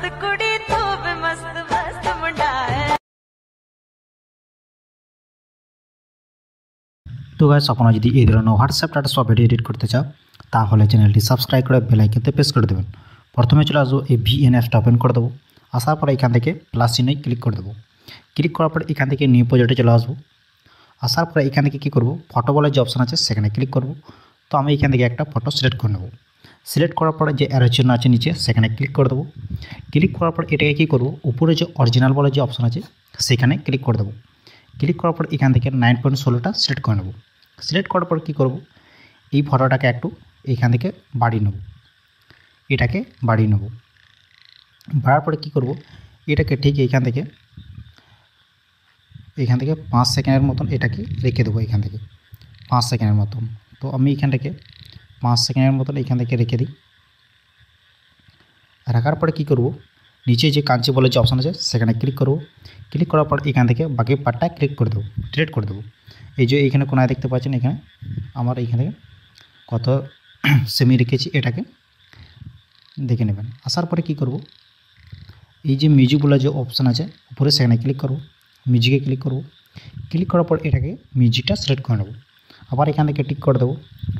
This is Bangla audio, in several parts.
मस्त कुड़ी तू भी मस्त मस्त मुंडा है। তো গাইস আপনারা যদি এই ধরনের হোয়াটসঅ্যাপ স্ট্যাটাস বা ভিডিও এডিট করতে চাও তাহলে চ্যানেলটি সাবস্ক্রাইব করে বেল আইকনতে প্রেস করে দেবেন। প্রথমে চলে আসবো এই ভিএনএফটা ওপেন করে দেবো। আসার পরে এখান থেকে প্লাস চিহ্নে ক্লিক করে দেবো। ক্লিক করার পরে এখান থেকে নিউ প্রজেক্টে চলে আসবো। আসার পরে এখান থেকে কী করবো, ফটো বলে যে অপশান আছে সেখানে ক্লিক করব। তো আমি এখান থেকে একটা ফটো সিলেক্ট করে নেব। সিলেক্ট করার পরে যে অ্যারো চিহ্ন আছে নিচে সেখানে ক্লিক করে দেবো। ক্লিক করার পর এটাকে কী করব, উপরে যে অরিজিনাল বলে যে অপশান আছে সেখানে ক্লিক করে দেবো। ক্লিক করার পর এখান থেকে 9.16টা সিলেক্ট করে নেব। সিলেক্ট করার পর কী করব, এই ফটোটাকে একটু এইখান থেকে বাড়িয়ে নেব, এটাকে বাড়িয়ে নেব। বাড়ার পরে কী করব, এটাকে ঠিক এইখান থেকে 5 সেকেন্ডের মতন এটাকে রেখে দেবো। এখান থেকে 5 সেকেন্ডের মতন। তো আমি এখান থেকে 5 সেকেন্ডের মতন এখান থেকে রেখে দিই। রাখার পরে কী করব, নিচে যে কাঞ্চি বলে যে অপশান আছে সেখানে ক্লিক করব। ক্লিক করার পর এখান থেকে বাকি পার্টটা ক্লিক করে দেবো, ডিলিট করে দেবো। এই যে এইখানে কোনায় দেখতে পাচ্ছেন, এখানে আমার এইখানে কত সেমি রেখেছি এটাকে দেখে নেবেন। আসার পরে কী করব, এই যে মিউজিক বলে যে অপশান আছে উপরে সেখানে ক্লিক করব। মিউজিকে ক্লিক করব। ক্লিক করার পর এটাকে মিউজিকটা সিলেক্ট করে নেব। আবার এখান থেকে টিক করে দেবো।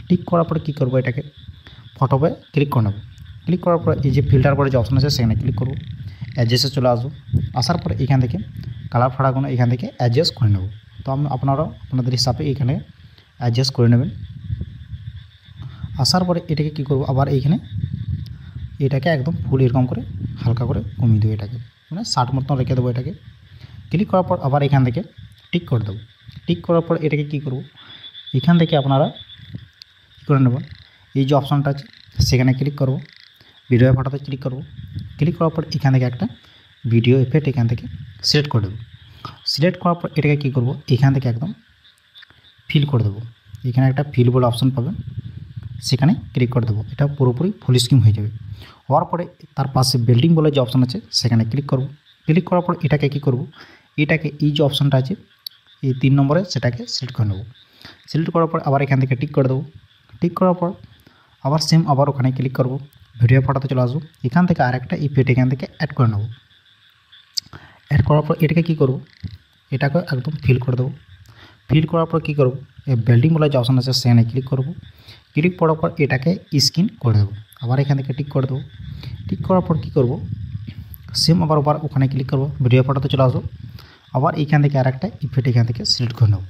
টিক করার পরে কী করব, এটাকে ফটোতে ক্লিক করে নেব। ক্লিক করার পর এই যে ফিল্টার পরে যে অপশান আছে সেখানে ক্লিক করব। অ্যাডজাস্টে চলে আসবো। আসার পরে এখান থেকে কালার ফাড়াগুলো এখান থেকে অ্যাডজাস্ট করে নেব। তো আপনারাও আপনাদের হিসাবে এখানে অ্যাডজাস্ট করে নেবেন। আসার পরে এটাকে কী করব, আবার এইখানে এটাকে একদম ফুল এরকম করে হালকা করে কমিয়ে দেবো, এটাকে মানে 60 মতন রেখে দেবো। এটাকে ক্লিক করার পর আবার এখান থেকে টিক করে দেবো। টিক করার পর এটাকে কী করব, এখান থেকে আপনারা কী করে নেবেন, এই যে অপশানটা আছে সেখানে ক্লিক করব। ভিডিও ফটোতে ক্লিক করব। ক্লিক করার পর এখান থেকে একটা ভিডিও এফেক্ট এখান থেকে সিলেক্ট করে দেবো। সিলেক্ট করার পর এটাকে কী করব, এখান থেকে একদম ফিল করে দেবো। এখানে একটা ফিল বলে অপশান পাবেন, সেখানে ক্লিক করে দেবো। এটা পুরোপুরি ফুল স্ক্রিন হয়ে যাবে। হওয়ার পরে তার পাশে বিল্ডিং বলে যে অপশান আছে সেখানে ক্লিক করব। ক্লিক করার পর এটাকে কী করব, এটাকে এই যে অপশানটা আছে এই 3 নম্বরে সেটাকে সিলেক্ট করে নেব। সিলেক্ট করার পর আবার এখান থেকে টিক করে দেবো। টিক করার পর আবার সেম আবার ওখানে ক্লিক করব। ভিডিও ফটোতে চলে আসবো। এখান থেকে আরেকটা ইফেক্ট এখান থেকে অ্যাড করে নেব। অ্যাড করার পর এটাকে কী করব, এটাকে একদম ফিল করে দেবো। ফিল করার পর কী করব, এই বিল্ডিং বলে যে অপশান আছে সেখানে ক্লিক করব। ক্লিক করার পর এটাকে স্ক্রিন করে দেবো। আবার এখান থেকে টিক করে দেবো। টিক করার পর কী করব, সেম আবার ওখানে ক্লিক করব। ভিডিও ফটোতে চলে আসবো। আবার এইখান থেকে আরেকটা ইফেক্ট এখান থেকে সিলেক্ট করে নেব।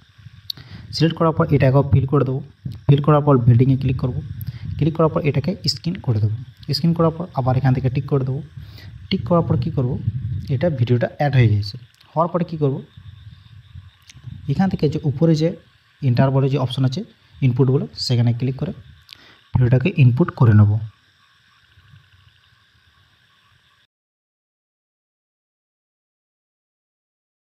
সিলেক্ট করার পর এটাকেও ফিল করে দেবো। ফিল করার পর বিল্ডিংয়ে ক্লিক করব। ক্লিক করার পর এটাকে স্ক্রিন করে দেবো। স্ক্রিন করার পর আবার এখান থেকে টিক করে দেবো। টিক করার পর কী করব, এটা ভিডিওটা অ্যাড হয়ে গেছে। হওয়ার পরে কী করব, এখান থেকে যে উপরে যে ইন্টার বলে যে অপশান আছে ইনপুট বলে সেখানে ক্লিক করে ভিডিওটাকে ইনপুট করে নেব।